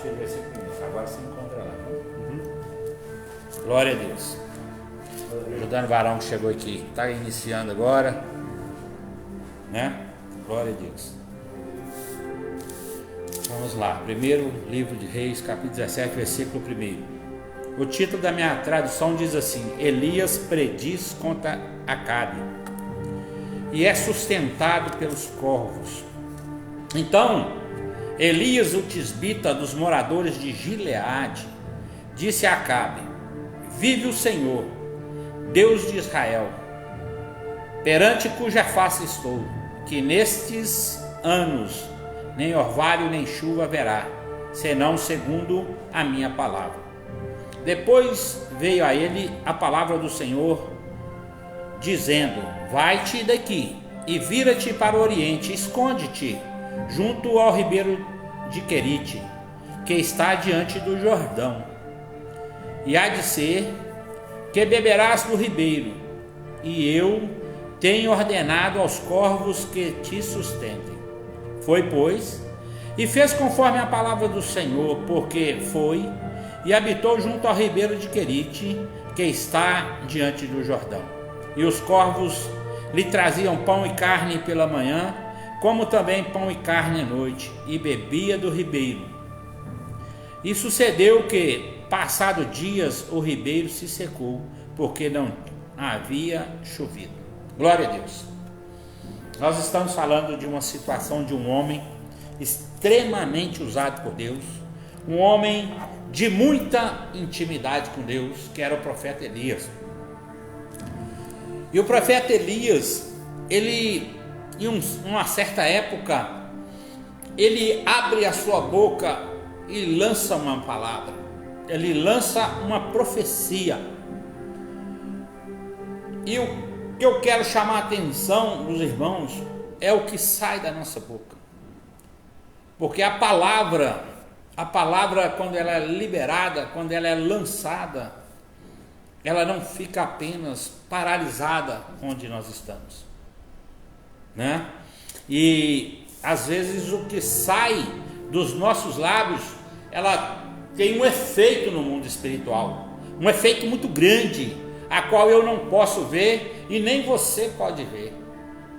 partir do versículo 1. Agora você encontra lá. Glória a Deus. Ajudando o varão que chegou aqui. Está iniciando agora. Né? Glória a Deus. Vamos lá. Primeiro livro de Reis, capítulo 17, versículo 1. O título da minha tradução diz assim: Elias prediz contra Acabe e é sustentado pelos corvos. Então Elias, o tisbita dos moradores de Gileade, disse a Acabe: Vive o Senhor, Deus de Israel, perante cuja face estou, que nestes anos nem orvalho nem chuva haverá, senão segundo a minha palavra. Depois veio a ele a palavra do Senhor, dizendo: Vai-te daqui e vira-te para o oriente, esconde-te junto ao ribeiro de Querite, que está diante do Jordão. E há de ser que beberás do ribeiro, e eu tenho ordenado aos corvos que te sustentem. Foi, pois, e fez conforme a palavra do Senhor, porque foi e habitou junto ao ribeiro de Querite, que está diante do Jordão. E os corvos lhe traziam pão e carne pela manhã, como também pão e carne à noite, e bebia do ribeiro. E sucedeu que, passado dias, o ribeiro se secou, porque não havia chovido. Glória a Deus. Nós estamos falando de uma situação de um homem extremamente usado por Deus, um homem de muita intimidade com Deus, que era o profeta Elias. E o profeta Elias, ele, em uma certa época, ele abre a sua boca e lança uma palavra, ele lança uma profecia. E o que eu quero chamar a atenção dos irmãos é o que sai da nossa boca, porque a palavra, quando ela é liberada, quando ela é lançada, ela não fica apenas paralisada onde nós estamos, né? E às vezes o que sai dos nossos lábios, ela tem um efeito no mundo espiritual, um efeito muito grande, a qual eu não posso ver e nem você pode ver,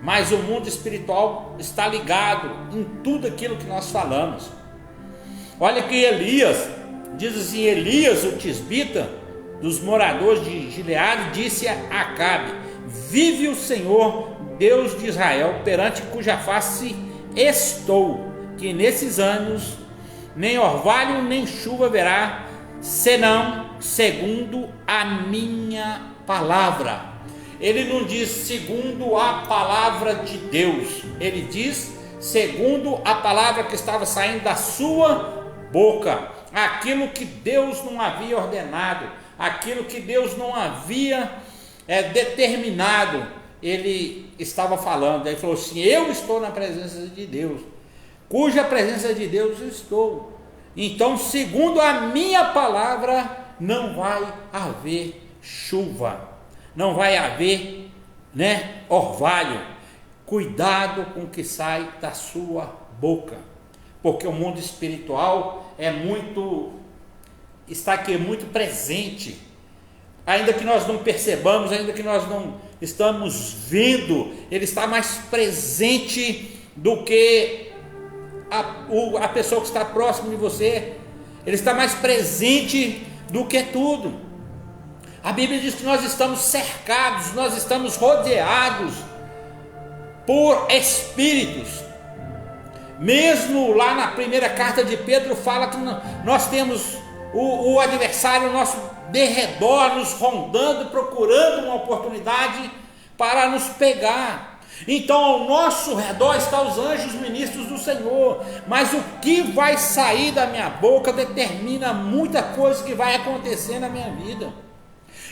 mas o mundo espiritual está ligado em tudo aquilo que nós falamos. Olha que Elias, diz assim: Elias, o tisbita dos moradores de Gileade, disse a Acabe: Vive o Senhor, Deus de Israel, perante cuja face estou, que nesses anos nem orvalho nem chuva haverá, senão segundo a minha palavra. Ele não diz segundo a palavra de Deus, ele diz segundo a palavra que estava saindo da sua boca, aquilo que Deus não havia ordenado, aquilo que Deus não havia determinado, ele estava falando. Ele falou assim: eu estou na presença de Deus, cuja presença de Deus eu estou, então segundo a minha palavra não vai haver chuva, não vai haver, orvalho. Cuidado com o que sai da sua boca, porque o mundo espiritual está aqui muito presente, ainda que nós não percebamos, ainda que nós não estamos vendo, ele está mais presente do que a pessoa que está próxima de você, ele está mais presente do que tudo. A Bíblia diz que nós estamos cercados, nós estamos rodeados por espíritos. Mesmo lá na primeira carta de Pedro fala que nós temos o adversário nosso derredor, nos rondando, procurando uma oportunidade para nos pegar. Então ao nosso redor estão os anjos ministros do Senhor, mas o que vai sair da minha boca determina muita coisa que vai acontecer na minha vida.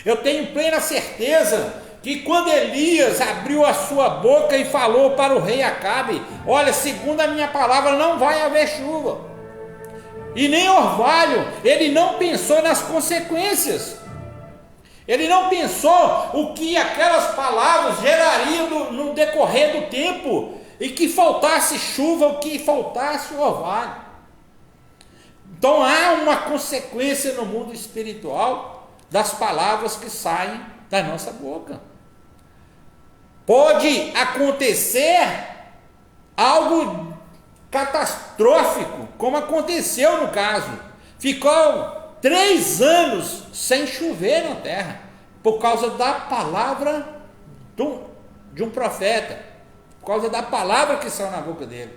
Eu tenho plena certeza que quando Elias abriu a sua boca e falou para o rei Acabe: olha, segundo a minha palavra não vai haver chuva e nem orvalho, ele não pensou nas consequências, ele não pensou o que aquelas palavras gerariam no decorrer do tempo, e que faltasse chuva, o que faltasse orvalho. Então há uma consequência no mundo espiritual das palavras que saem da nossa boca. Pode acontecer algo catastrófico, como aconteceu no caso. Ficou 3 anos sem chover na terra, por causa da palavra de um profeta, por causa da palavra que saiu na boca dele.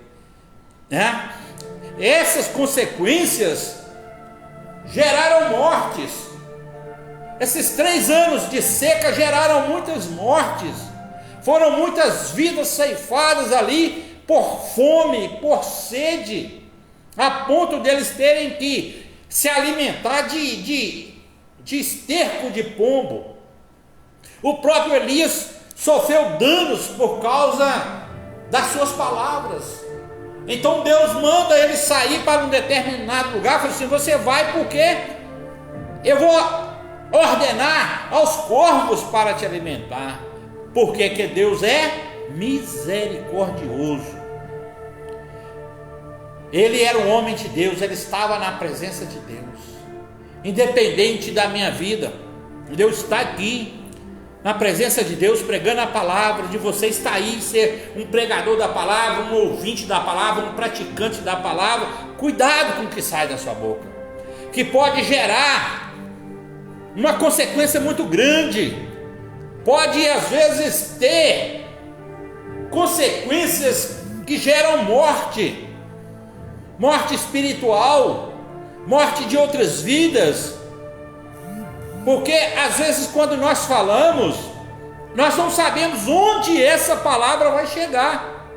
Essas consequências geraram mortes. Esses 3 anos de seca geraram muitas mortes. Foram muitas vidas ceifadas ali por fome, por sede, a ponto deles terem que se alimentar de esterco de pombo. O próprio Elias sofreu danos por causa das suas palavras. Então Deus manda ele sair para um determinado lugar, fala assim: você vai porque eu vou ordenar aos corvos para te alimentar, porque que Deus é misericordioso. Ele era um homem de Deus, ele estava na presença de Deus. Independente da minha vida, Deus está aqui na presença de Deus, pregando a palavra, de você estar aí, ser um pregador da palavra, um ouvinte da palavra, um praticante da palavra. Cuidado com o que sai da sua boca, que pode gerar uma consequência muito grande, pode às vezes ter consequências que geram morte, morte espiritual, morte de outras vidas. Porque às vezes quando nós falamos, nós não sabemos onde essa palavra vai chegar.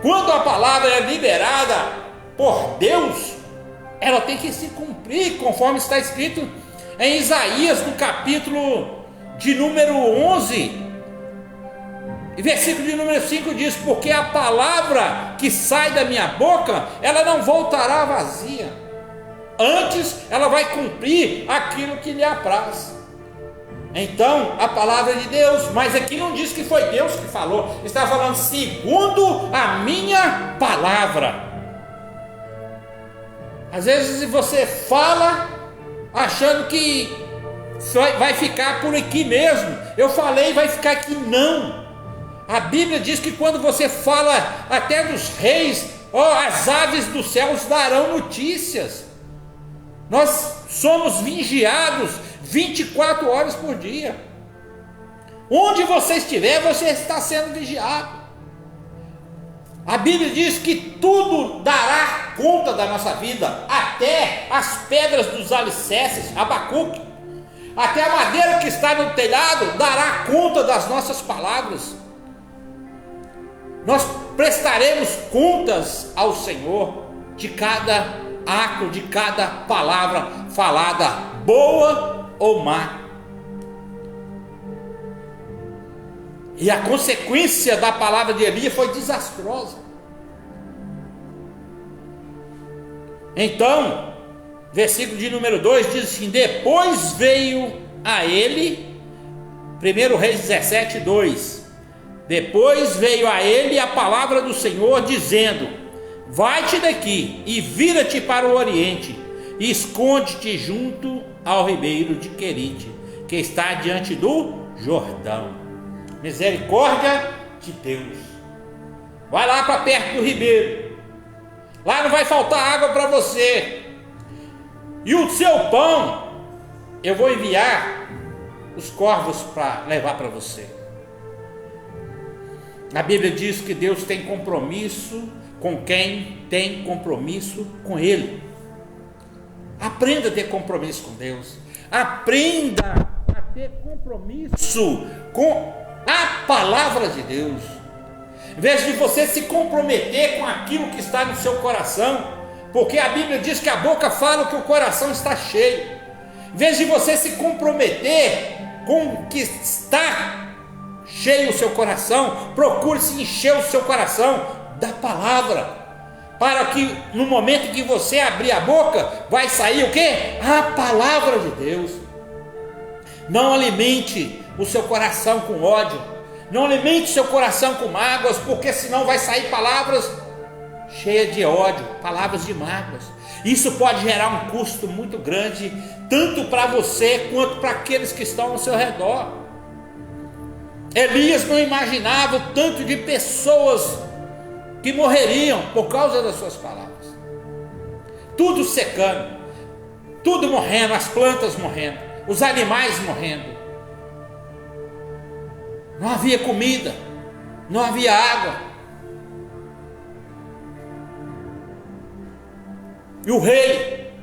Quando a palavra é liberada por Deus, ela tem que se cumprir, conforme está escrito em Isaías, no capítulo de número 11, e versículo de número 5 diz: porque a palavra que sai da minha boca, ela não voltará vazia, antes ela vai cumprir aquilo que lhe apraz. Então a palavra de Deus, mas aqui não diz que foi Deus que falou, está falando segundo a minha palavra. Às vezes você fala achando que vai ficar por aqui mesmo, eu falei vai ficar aqui. Não, a Bíblia diz que quando você fala até dos reis, as aves dos céus darão notícias. Nós somos vigiados 24 horas por dia. Onde você estiver, você está sendo vigiado. A Bíblia diz que tudo dará conta da nossa vida, até as pedras dos alicerces, Abacuque, até a madeira que está no telhado dará conta das nossas palavras. Nós prestaremos contas ao Senhor de cada ato, de cada palavra falada, boa ou má. E a consequência da palavra de Elias foi desastrosa. Então, versículo de número 2 diz assim: depois veio a ele, 1 Reis 17, 2, depois veio a ele a palavra do Senhor dizendo: vai-te daqui e vira-te para o oriente, e esconde-te junto ao ribeiro de Querite, que está diante do Jordão. Misericórdia de Deus. Vai lá para perto do ribeiro, lá não vai faltar água para você, e o seu pão eu vou enviar os corvos para levar para você. A Bíblia diz que Deus tem compromisso com quem tem compromisso com Ele. Aprenda a ter compromisso com Deus. Aprenda a ter compromisso com a palavra de Deus. Em vez de você se comprometer com aquilo que está no seu coração, porque a Bíblia diz que a boca fala o que o coração está cheio. Em vez de você se comprometer com o que está cheio o seu coração, procure se encher o seu coração da palavra, para que no momento que você abrir a boca, vai sair o quê? A palavra de Deus. Não alimente o seu coração com ódio, não alimente o seu coração com mágoas, porque senão vai sair palavras cheia de ódio, palavras de mágoas. Isso pode gerar um custo muito grande, tanto para você quanto para aqueles que estão ao seu redor. Elias não imaginava o tanto de pessoas que morreriam por causa das suas palavras. Tudo secando, tudo morrendo, as plantas morrendo, os animais morrendo. Não havia comida, não havia água. E o rei,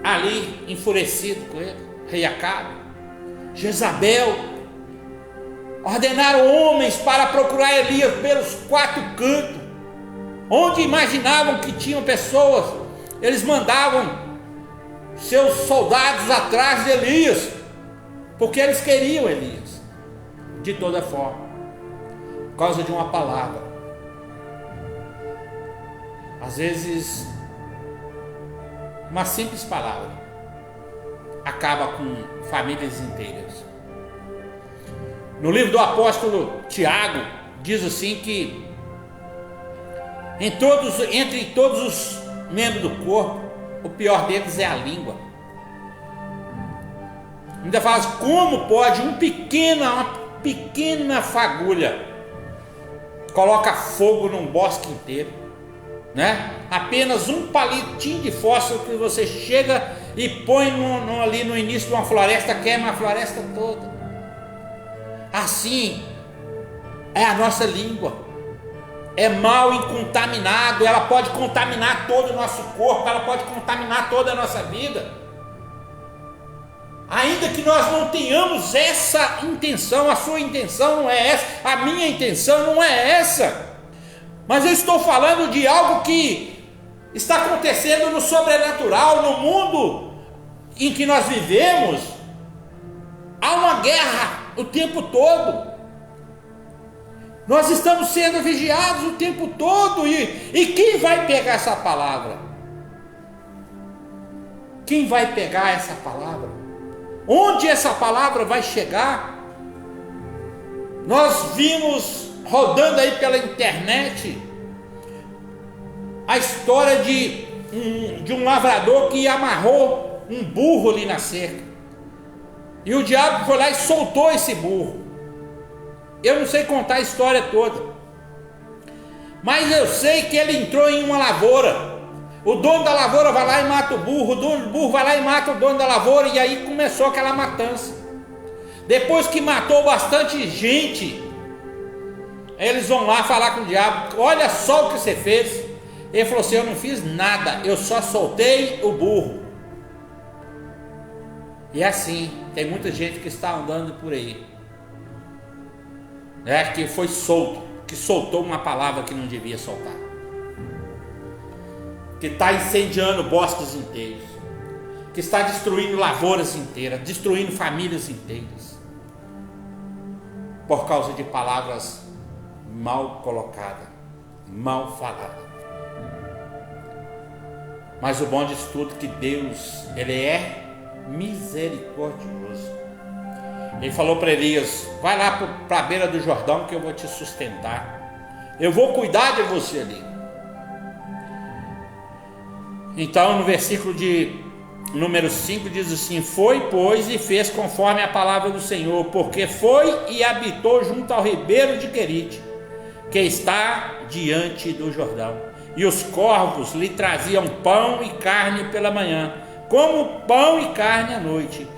ali enfurecido com ele, rei Acabe, Jezabel, ordenaram homens para procurar Elias pelos 4 cantos, onde imaginavam que tinham pessoas. Eles mandavam seus soldados atrás de Elias, porque eles queriam Elias, de toda forma, por causa de uma palavra. Às vezes, uma simples palavra acaba com famílias inteiras. No livro do apóstolo Tiago, diz assim que entre todos os membros do corpo, o pior deles é a língua. Ainda fala assim, como pode uma pequena fagulha coloca fogo num bosque inteiro, né? Apenas um palitinho de fósforo que você chega e põe ali no início de uma floresta, queima a floresta toda. Assim é a nossa língua. É mal incontaminado, ela pode contaminar todo o nosso corpo, ela pode contaminar toda a nossa vida. Ainda que nós não tenhamos essa intenção, a sua intenção não é essa, a minha intenção não é essa. Mas eu estou falando de algo que está acontecendo no sobrenatural, no mundo em que nós vivemos. Há uma guerra o tempo todo. Nós estamos sendo vigiados o tempo todo. E quem vai pegar essa palavra? Quem vai pegar essa palavra? Onde essa palavra vai chegar? Nós vimos rodando aí pela internet a história de um lavrador que amarrou um burro ali na cerca. E o diabo foi lá e soltou esse burro. Eu não sei contar a história toda, mas eu sei que ele entrou em uma lavoura. O dono da lavoura vai lá e mata o burro do burro vai lá e mata o dono da lavoura. E aí começou aquela matança. Depois que matou bastante gente, eles vão lá falar com o diabo: olha só o que você fez. Ele falou assim: eu não fiz nada, eu só soltei o burro. E assim, tem muita gente que está andando por aí, que foi solto, que soltou uma palavra que não devia soltar, que está incendiando bosques inteiros, que está destruindo lavouras inteiras, destruindo famílias inteiras, por causa de palavras mal colocadas, mal faladas. Mas o bom disso tudo é que Deus, Ele é misericordioso. Ele falou para Elias: vai lá para a beira do Jordão que eu vou te sustentar, eu vou cuidar de você ali. Então no versículo de número 5 diz assim: foi, pois, e fez conforme a palavra do Senhor, porque foi e habitou junto ao ribeiro de Querite, que está diante do Jordão. E os corvos lhe traziam pão e carne pela manhã, como pão e carne à noite,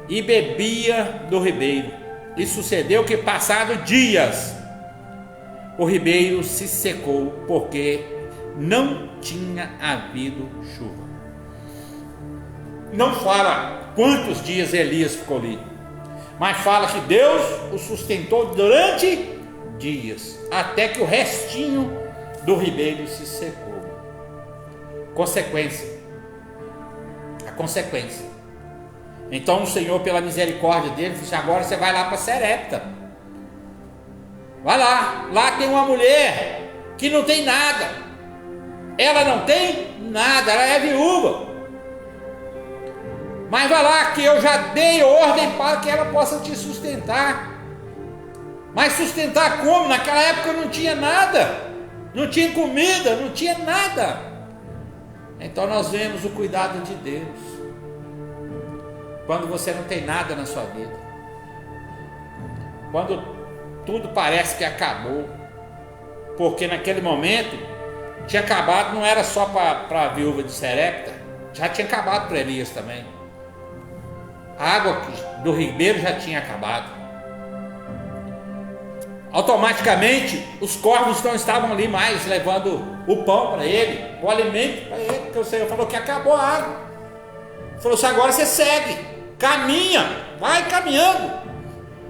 e bebia do ribeiro. E sucedeu que, passado dias, o ribeiro se secou, porque não tinha havido chuva. Não fala quantos dias Elias ficou ali, mas fala que Deus o sustentou durante dias, até que o restinho do ribeiro se secou. A consequência. Então o Senhor, pela misericórdia dele, disse: agora você vai lá para Serepta. Vai lá tem uma mulher que não tem nada. Ela não tem nada, ela é viúva. Mas vai lá que eu já dei ordem para que ela possa te sustentar. Mas sustentar como? Naquela época não tinha nada. não tinha comida, não tinha nada. Então nós vemos o cuidado de Deus. Quando você não tem nada na sua vida, quando tudo parece que acabou, porque naquele momento tinha acabado, não era só para a viúva de Sarepta, já tinha acabado para Elias também. A água do ribeiro já tinha acabado. Automaticamente os corvos não estavam ali mais levando o pão para ele, o alimento para ele, porque o Senhor falou que acabou a água. Ele falou assim: agora você segue, caminha, vai caminhando,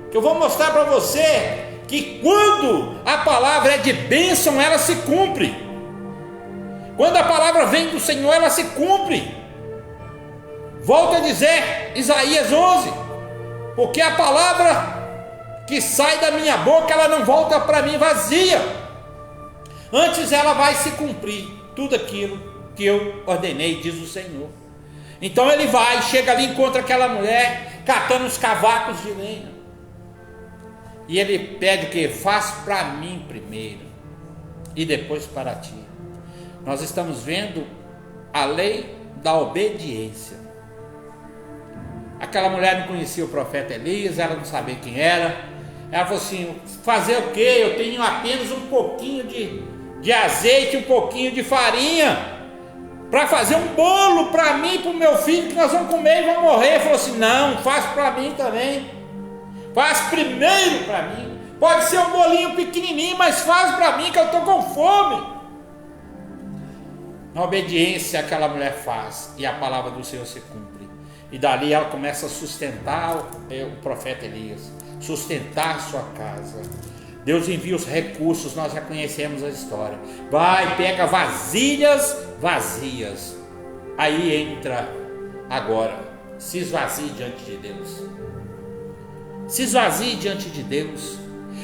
que eu vou mostrar para você que quando a palavra é de bênção, ela se cumpre. Quando a palavra vem do Senhor, ela se cumpre. Volto a dizer, Isaías 11, porque a palavra que sai da minha boca, ela não volta para mim vazia, antes ela vai se cumprir tudo aquilo que eu ordenei, diz o Senhor. Então ele vai, chega ali, encontra aquela mulher catando os cavacos de lenha, e ele pede o que? Faz para mim primeiro e depois para ti. Nós estamos vendo a lei da obediência. Aquela mulher não conhecia o profeta Elias, ela não sabia quem era. Ela falou assim: fazer o que? Eu tenho apenas um pouquinho de azeite, um pouquinho de farinha, para fazer um bolo para mim e para o meu filho, que nós vamos comer e vamos morrer. Ele falou assim: não, faz para mim também, faz primeiro para mim. Pode ser um bolinho pequenininho, mas faz para mim, que eu estou com fome. Na obediência, aquela mulher faz, e a palavra do Senhor se cumpre. E dali ela começa a sustentar o profeta Elias, sustentar sua casa. Deus envia os recursos, nós já conhecemos a história. Vai, pega vasilhas vazias. Aí entra agora, se esvazie diante de Deus. Se esvazie diante de Deus.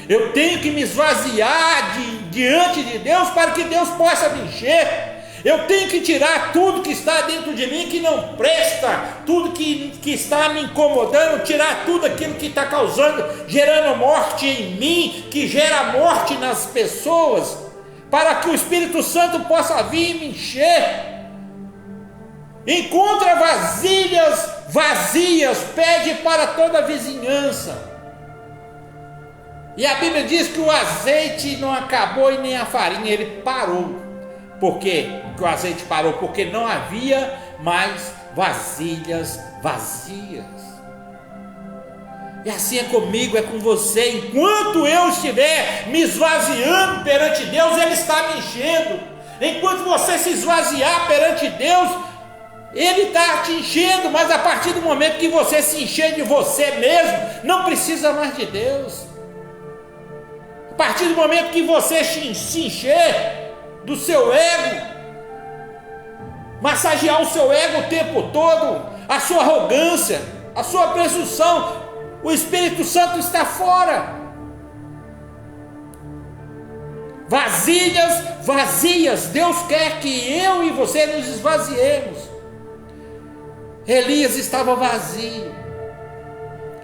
Eu tenho que me esvaziar diante de Deus para que Deus possa me encher. Eu tenho que tirar tudo que está dentro de mim que não presta, tudo que está me incomodando, tirar tudo aquilo que está causando, gerando morte em mim, que gera morte nas pessoas, para que o Espírito Santo possa vir e me encher. Encontra vasilhas vazias, pede para toda a vizinhança. E a Bíblia diz que o azeite não acabou e nem a farinha, ele parou. Por quê que o azeite parou? Porque não havia mais vasilhas vazias. E assim é comigo, é com você. Enquanto eu estiver me esvaziando perante Deus, Ele está me enchendo. Enquanto você se esvaziar perante Deus, Ele está te enchendo. Mas a partir do momento que você se encher de você mesmo, não precisa mais de Deus. A partir do momento que você se encher do seu ego, massagear o seu ego o tempo todo, a sua arrogância, a sua presunção, o Espírito Santo está fora. Vasilhas vazias. Deus quer que eu e você nos esvaziemos. Elias estava vazio,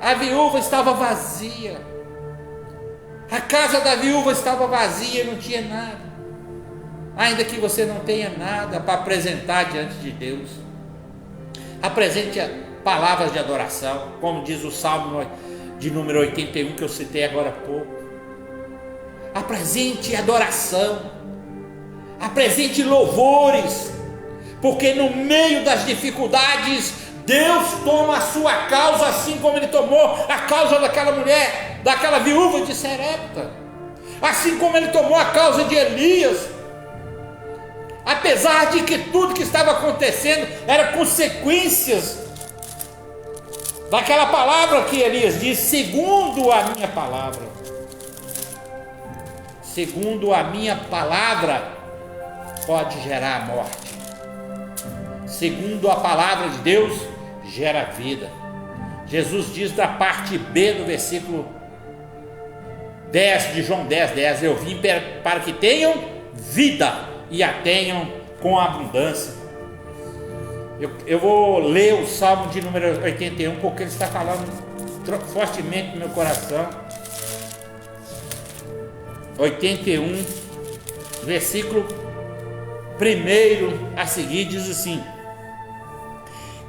a viúva estava vazia, a casa da viúva estava vazia, não tinha nada. Ainda que você não tenha nada para apresentar diante de Deus, apresente palavras de adoração, como diz o Salmo de número 81 que eu citei agora há pouco. Apresente adoração, apresente louvores, porque no meio das dificuldades Deus toma a sua causa, assim como Ele tomou a causa daquela mulher, daquela viúva de Sarepta, assim como Ele tomou a causa de Elias. Apesar de que tudo que estava acontecendo era consequências daquela palavra que Elias disse: segundo a minha palavra. Segundo a minha palavra pode gerar a morte. Segundo a palavra de Deus gera vida. Jesus diz da parte B do versículo 10 de João 10:10: eu vim para que tenham vida e a tenham com abundância. Eu vou ler o Salmo de número 81, porque ele está falando fortemente no meu coração. 81, versículo 1 a seguir diz assim: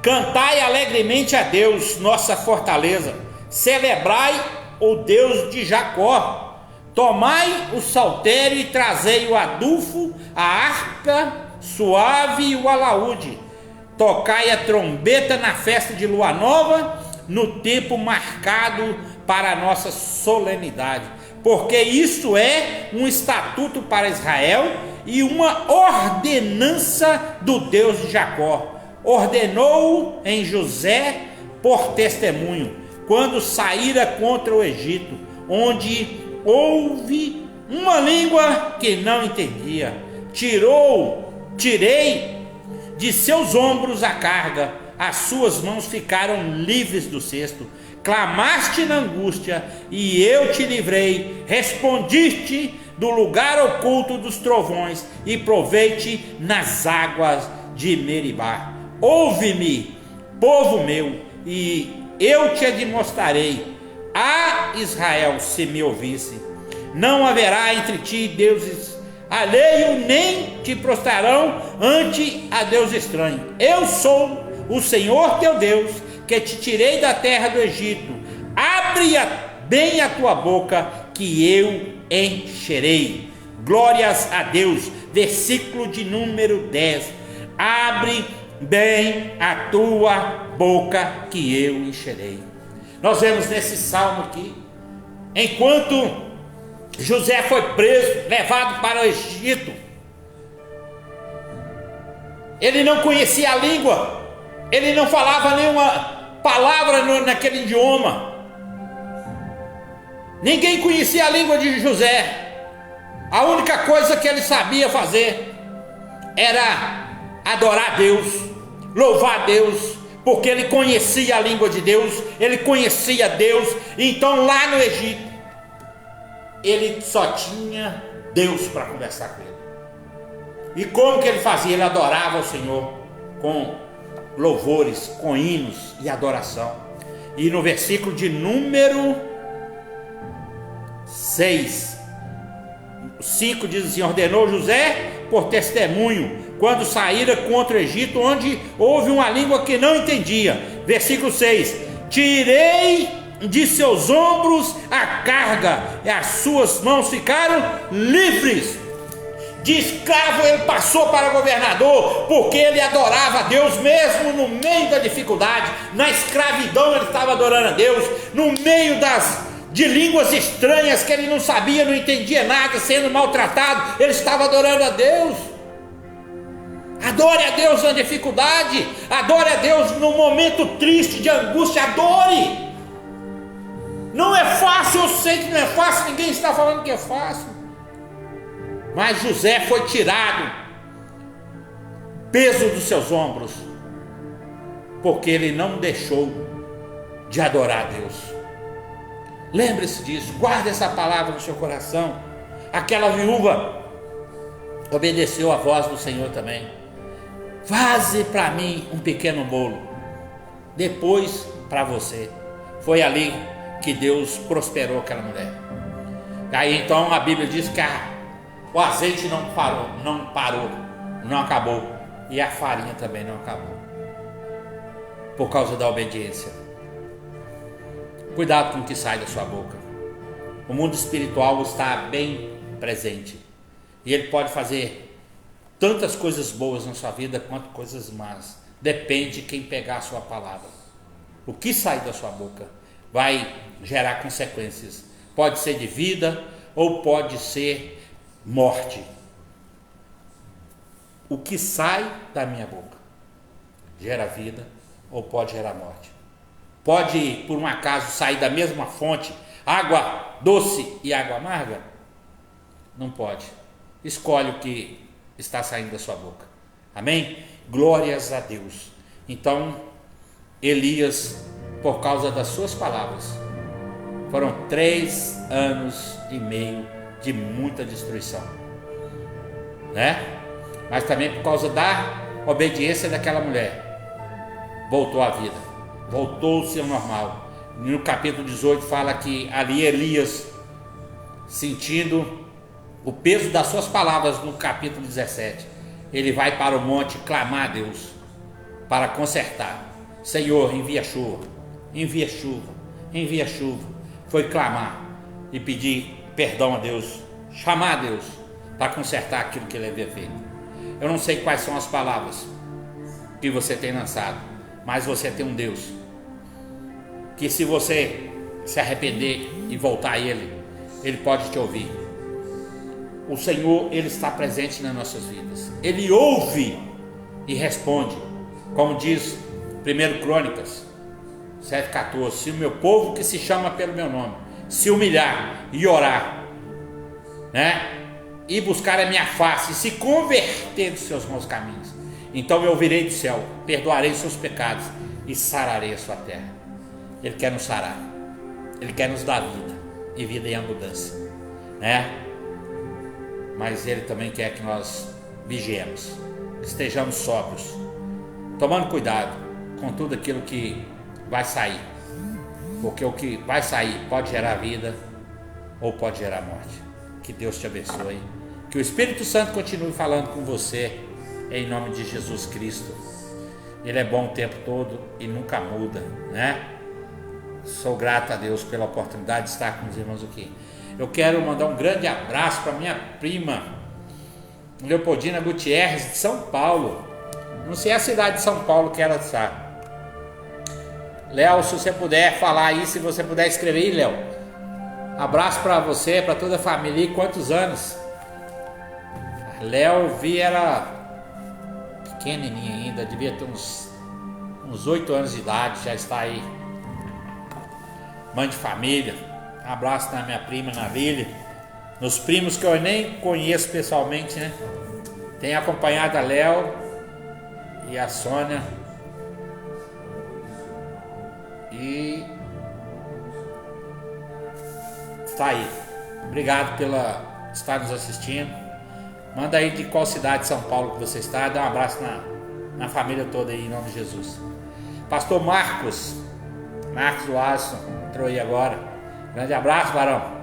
cantai alegremente a Deus, nossa fortaleza, celebrai o Deus de Jacó, tomai o saltério e trazei o adufo, a harpa suave e o alaúde, tocai a trombeta na festa de lua nova, no tempo marcado para a nossa solenidade, porque isso é um estatuto para Israel e uma ordenança do Deus de Jacó. Ordenou em José por testemunho, quando saíra contra o Egito, onde houve uma língua que não entendia. Tirei de seus ombros a carga, as suas mãos ficaram livres do cesto. Clamaste na angústia e eu te livrei, respondiste do lugar oculto dos trovões e provei-te nas águas de Meribá. Ouve-me, povo meu, e eu te demonstrarei a Israel, se me ouvisse. Não haverá entre ti deuses alheio, nem te prostrarão ante a Deus estranho. Eu sou o Senhor teu Deus, que te tirei da terra do Egito. Abre bem a tua boca, que eu encherei. Glórias a Deus. Versículo de número 10. Abre bem a tua boca, que eu encherei. Nós vemos nesse salmo aqui, enquanto José foi preso, levado para o Egito, ele não conhecia a língua, ele não falava nenhuma palavra naquele idioma, ninguém conhecia a língua de José. A única coisa que ele sabia fazer era adorar a Deus, louvar a Deus, porque ele conhecia a língua de Deus, ele conhecia Deus. Então lá no Egito ele só tinha Deus para conversar com ele. E como que ele fazia? Ele adorava o Senhor com louvores, com hinos e adoração. E no versículo de número 5 diz assim: ordenou José por testemunho, quando saíra contra o Egito, onde houve uma língua que não entendia. Versículo 6: tirei de seus ombros a carga, e as suas mãos ficaram livres. De escravo ele passou para governador, porque ele adorava a Deus, mesmo no meio da dificuldade. Na escravidão ele estava adorando a Deus, no meio de línguas estranhas que ele não sabia, não entendia nada, sendo maltratado, ele estava adorando a Deus. Adore a Deus na dificuldade, adore a Deus no momento triste, de angústia, adore. Não é fácil, eu sei que não é fácil, ninguém está falando que é fácil, mas José foi tirado peso dos seus ombros, porque ele não deixou de adorar a Deus. Lembre-se disso, guarde essa palavra no seu coração. Aquela viúva obedeceu a voz do Senhor também. Faze para mim um pequeno bolo, depois para você. Foi ali que Deus prosperou aquela mulher. Aí então a Bíblia diz que o azeite não acabou, e a farinha também não acabou, por causa da obediência. Cuidado com o que sai da sua boca. O mundo espiritual está bem presente, e ele pode fazer tantas coisas boas na sua vida quanto coisas más. Depende de quem pegar a sua palavra. O que sai da sua boca vai gerar consequências. Pode ser de vida ou pode ser morte. O que sai da minha boca gera vida ou pode gerar morte. Pode, por um acaso, sair da mesma fonte água doce e água amarga? Não pode. Escolhe o que está saindo da sua boca. Amém? Glórias a Deus. Então Elias, por causa das suas palavras, foram 3 anos e meio de muita destruição, né? Mas também por causa da obediência daquela mulher, voltou à vida, voltou-se ao normal. No capítulo 18 fala que ali Elias, sentindo o peso das suas palavras no capítulo 17. Ele vai para o monte clamar a Deus para consertar. Senhor, envia chuva, envia chuva, envia chuva. Foi clamar e pedir perdão a Deus, chamar a Deus para consertar aquilo que ele havia feito. Eu não sei quais são as palavras que você tem lançado, mas você tem um Deus que, se você se arrepender e voltar a Ele, Ele pode te ouvir. O Senhor, Ele está presente nas nossas vidas. Ele ouve e responde, como diz 1 Crônicas 7,14: se o meu povo, que se chama pelo meu nome, se humilhar e orar, né, e buscar a minha face, e se converter dos seus maus caminhos, então eu virei do céu, perdoarei seus pecados e sararei a sua terra. Ele quer nos sarar, Ele quer nos dar vida, e vida em abundância, né? Mas Ele também quer que nós vigiemos, que estejamos sóbrios, tomando cuidado com tudo aquilo que vai sair, porque o que vai sair pode gerar vida ou pode gerar morte. Que Deus te abençoe, que o Espírito Santo continue falando com você, em nome de Jesus Cristo. Ele é bom o tempo todo e nunca muda, né? Sou grato a Deus pela oportunidade de estar com os irmãos aqui. Eu quero mandar um grande abraço para minha prima Leopoldina Gutierrez, de São Paulo. Não sei a cidade de São Paulo que ela está. Léo, se você puder falar aí, se você puder escrever aí, Léo. Abraço para você, para toda a família. E quantos anos? Léo, vi, era pequenininha ainda, devia ter uns 8 anos de idade, já está aí. Mãe de família. Um abraço na minha prima, na Lili. Nos primos que eu nem conheço pessoalmente, né? Tenho acompanhado a Léo e a Sônia. E está aí. Obrigado pela estar nos assistindo. Manda aí de qual cidade de São Paulo que você está. Dá um abraço na família toda aí, em nome de Jesus. Pastor Marcos Watson entrou aí agora. Grande abraço, varão.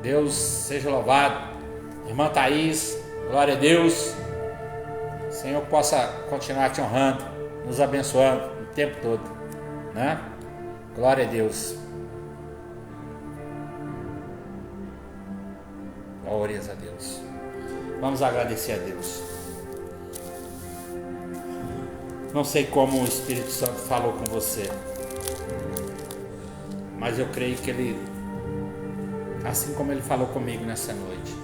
Deus seja louvado. Irmã Thaís, glória a Deus. O Senhor possa continuar te honrando, nos abençoando o tempo todo, né? Glória a Deus. Glórias a Deus. Vamos agradecer a Deus. Não sei como o Espírito Santo falou com você, mas eu creio que Ele, assim como Ele falou comigo nessa noite,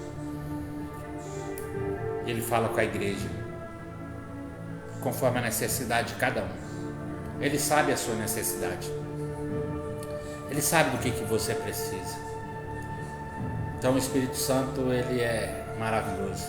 Ele fala com a igreja, conforme a necessidade de cada um. Ele sabe a sua necessidade. Ele sabe do que você precisa. Então o Espírito Santo, ele é maravilhoso.